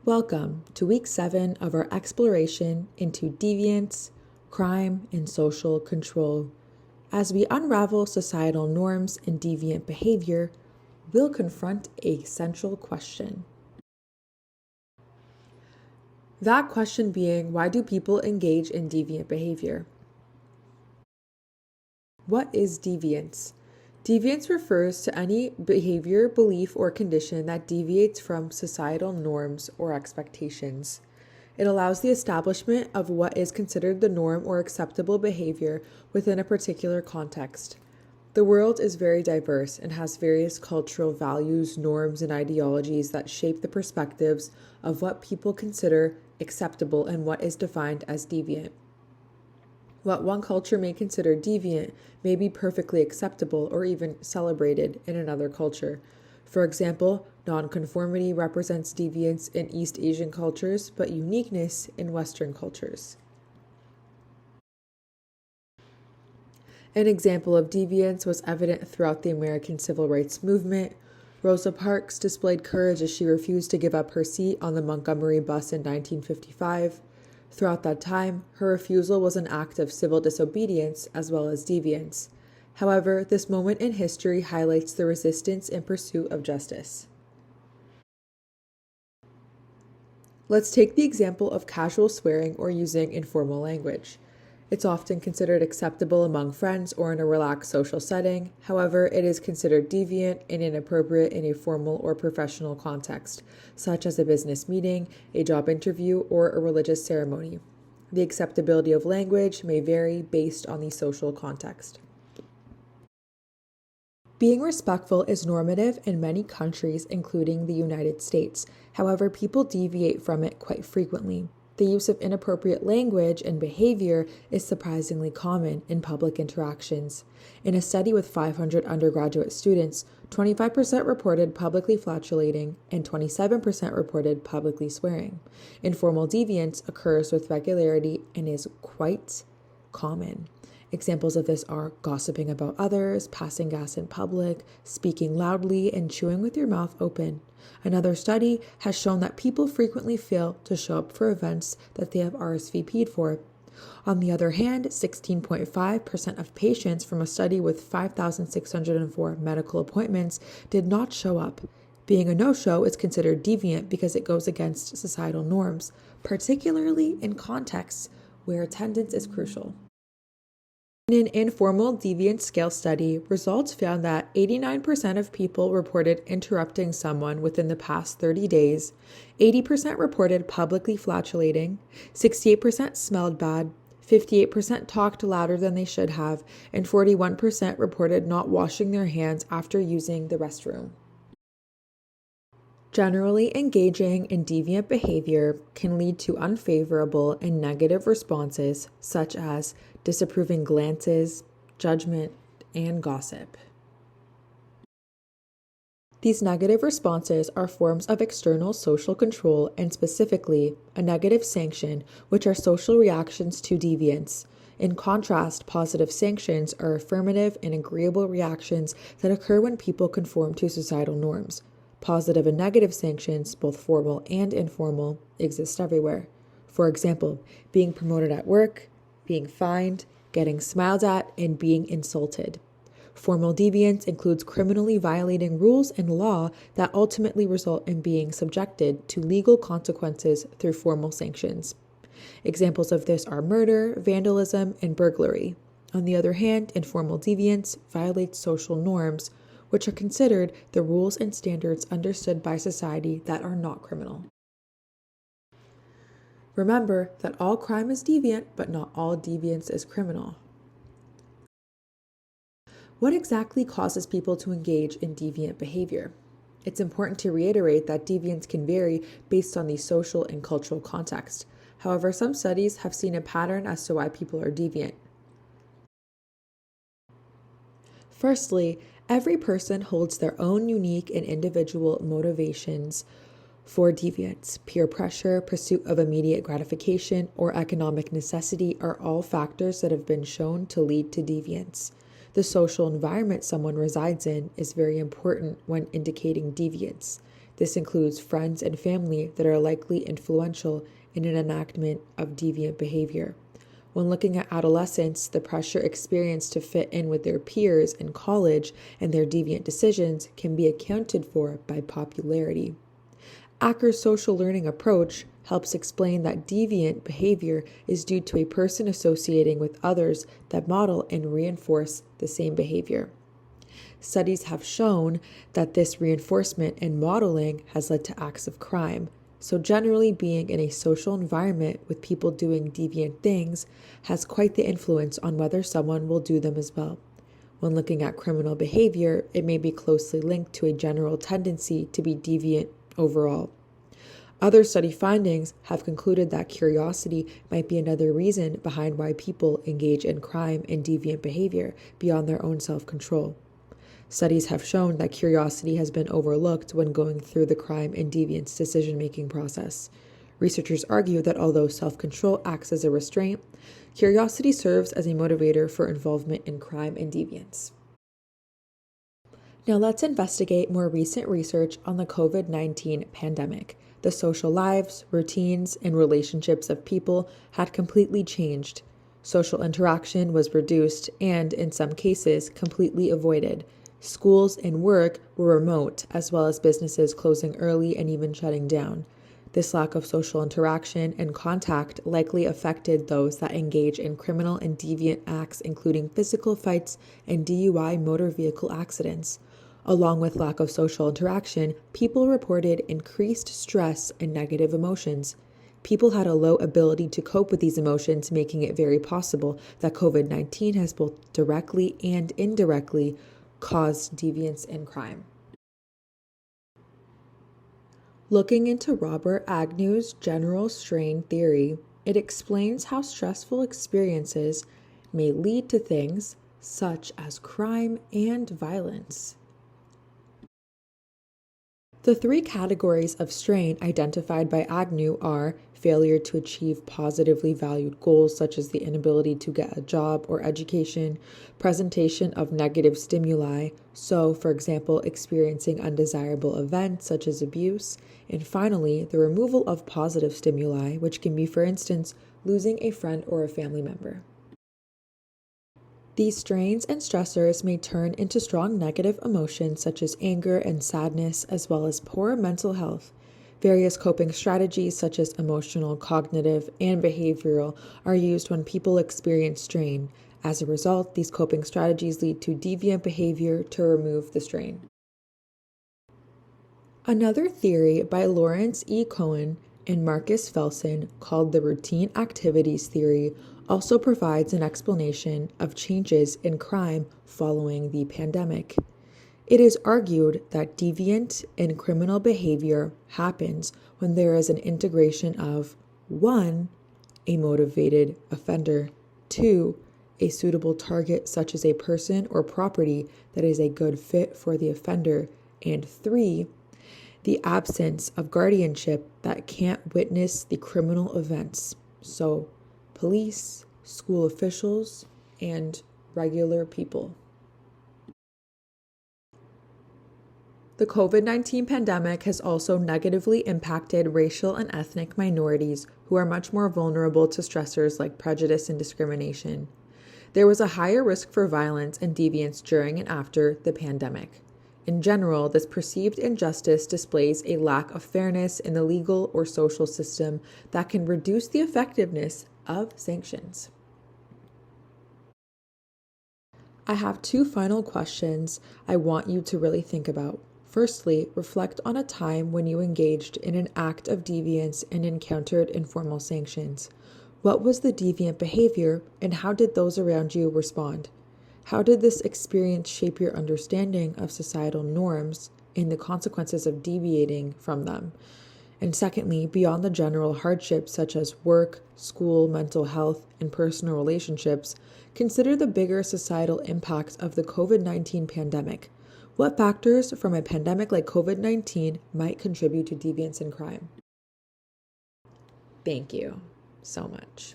Welcome to week 7 of our exploration into deviance, crime, and social control. As we unravel societal norms and deviant behavior, we'll confront a central question. That question being, why do people engage in deviant behavior? What is deviance? Deviance refers to any behavior, belief, or condition that deviates from societal norms or expectations. It allows the establishment of what is considered the norm or acceptable behavior within a particular context. The world is very diverse and has various cultural values, norms, and ideologies that shape the perspectives of what people consider acceptable and what is defined as deviant. What one culture may consider deviant may be perfectly acceptable or even celebrated in another culture. For example, nonconformity represents deviance in East Asian cultures, but uniqueness in Western cultures. An example of deviance was evident throughout the American Civil Rights Movement. Rosa Parks displayed courage as she refused to give up her seat on the Montgomery bus in 1955. Throughout that time, her refusal was an act of civil disobedience as well as deviance. However, this moment in history highlights the resistance in pursuit of justice. Let's take the example of casual swearing or using informal language. It's often considered acceptable among friends or in a relaxed social setting. However, it is considered deviant and inappropriate in a formal or professional context, such as a business meeting, a job interview, or a religious ceremony. The acceptability of language may vary based on the social context. Being respectful is normative in many countries, including the United States. However, people deviate from it quite frequently. The use of inappropriate language and behavior is surprisingly common in public interactions. In a study with 500 undergraduate students, 25% reported publicly flatulating and 27% reported publicly swearing. Informal deviance occurs with regularity and is quite common. Examples of this are gossiping about others, passing gas in public, speaking loudly, and chewing with your mouth open. Another study has shown that people frequently fail to show up for events that they have RSVP'd for. On the other hand, 16.5% of patients from a study with 5,604 medical appointments did not show up. Being a no-show is considered deviant because it goes against societal norms, particularly in contexts where attendance is crucial. In an informal deviance scale study, results found that 89% of people reported interrupting someone within the past 30 days, 80% reported publicly flatulating, 68% smelled bad, 58% talked louder than they should have, and 41% reported not washing their hands after using the restroom. Generally, engaging in deviant behavior can lead to unfavorable and negative responses, such as disapproving glances, judgment, and gossip. These negative responses are forms of external social control and specifically a negative sanction, which are social reactions to deviance. In contrast, positive sanctions are affirmative and agreeable reactions that occur when people conform to societal norms. Positive and negative sanctions, both formal and informal, exist everywhere. For example, being promoted at work, being fined, getting smiled at, and being insulted. Formal deviance includes criminally violating rules and law that ultimately result in being subjected to legal consequences through formal sanctions. Examples of this are murder, vandalism, and burglary. On the other hand, informal deviance violates social norms, which are considered the rules and standards understood by society that are not criminal. Remember that all crime is deviant, but not all deviance is criminal. What exactly causes people to engage in deviant behavior? It's important to reiterate that deviance can vary based on the social and cultural context. However, some studies have seen a pattern as to why people are deviant. Firstly, every person holds their own unique and individual motivations for deviance. Peer pressure, pursuit of immediate gratification, or economic necessity are all factors that have been shown to lead to deviance. The social environment someone resides in is very important when indicating deviance. This includes friends and family that are likely influential in an enactment of deviant behavior. When looking at adolescents, the pressure experienced to fit in with their peers in college and their deviant decisions can be accounted for by popularity. Acker's social learning approach helps explain that deviant behavior is due to a person associating with others that model and reinforce the same behavior. Studies have shown that this reinforcement and modeling has led to acts of crime. So generally being in a social environment with people doing deviant things has quite the influence on whether someone will do them as well. When looking at criminal behavior, it may be closely linked to a general tendency to be deviant overall. Other study findings have concluded that curiosity might be another reason behind why people engage in crime and deviant behavior beyond their own self-control. Studies have shown that curiosity has been overlooked when going through the crime and deviance decision-making process. Researchers argue that although self-control acts as a restraint, curiosity serves as a motivator for involvement in crime and deviance. Now let's investigate more recent research on the COVID-19 pandemic. The social lives, routines, and relationships of people had completely changed. Social interaction was reduced and, in some cases, completely avoided. Schools and work were remote, as well as businesses closing early and even shutting down. This lack of social interaction and contact likely affected those that engage in criminal and deviant acts, including physical fights and DUI motor vehicle accidents. Along with lack of social interaction, people reported increased stress and negative emotions. People had a low ability to cope with these emotions, making it very possible that COVID-19 has both directly and indirectly caused deviance and crime. Looking into Robert Agnew's general strain theory, it explains how stressful experiences may lead to things such as crime and violence. The three categories of strain identified by Agnew are failure to achieve positively valued goals, such as the inability to get a job or education, presentation of negative stimuli, so, for example, experiencing undesirable events such as abuse, and finally, the removal of positive stimuli, which can be, for instance, losing a friend or a family member. These strains and stressors may turn into strong negative emotions such as anger and sadness, as well as poor mental health. Various coping strategies such as emotional, cognitive, and behavioral are used when people experience strain. As a result, these coping strategies lead to deviant behavior to remove the strain. Another theory by Lawrence E. Cohen and Marcus Felsen, called the routine activities theory, also provides an explanation of changes in crime following the pandemic. It is argued that deviant and criminal behavior happens when there is an integration of 1. A motivated offender, 2. A suitable target such as a person or property that is a good fit for the offender, and 3. The absence of guardianship that can't witness the criminal events, so police, school officials, and regular people. The COVID-19 pandemic has also negatively impacted racial and ethnic minorities who are much more vulnerable to stressors like prejudice and discrimination. There was a higher risk for violence and deviance during and after the pandemic. In general, this perceived injustice displays a lack of fairness in the legal or social system that can reduce the effectiveness of sanctions. I have 2 final questions I want you to really think about. Firstly, reflect on a time when you engaged in an act of deviance and encountered informal sanctions. What was the deviant behavior, and how did those around you respond? How did this experience shape your understanding of societal norms and the consequences of deviating from them? And secondly, beyond the general hardships such as work, school, mental health, and personal relationships, consider the bigger societal impacts of the COVID-19 pandemic. What factors from a pandemic like COVID-19 might contribute to deviance and crime? Thank you so much.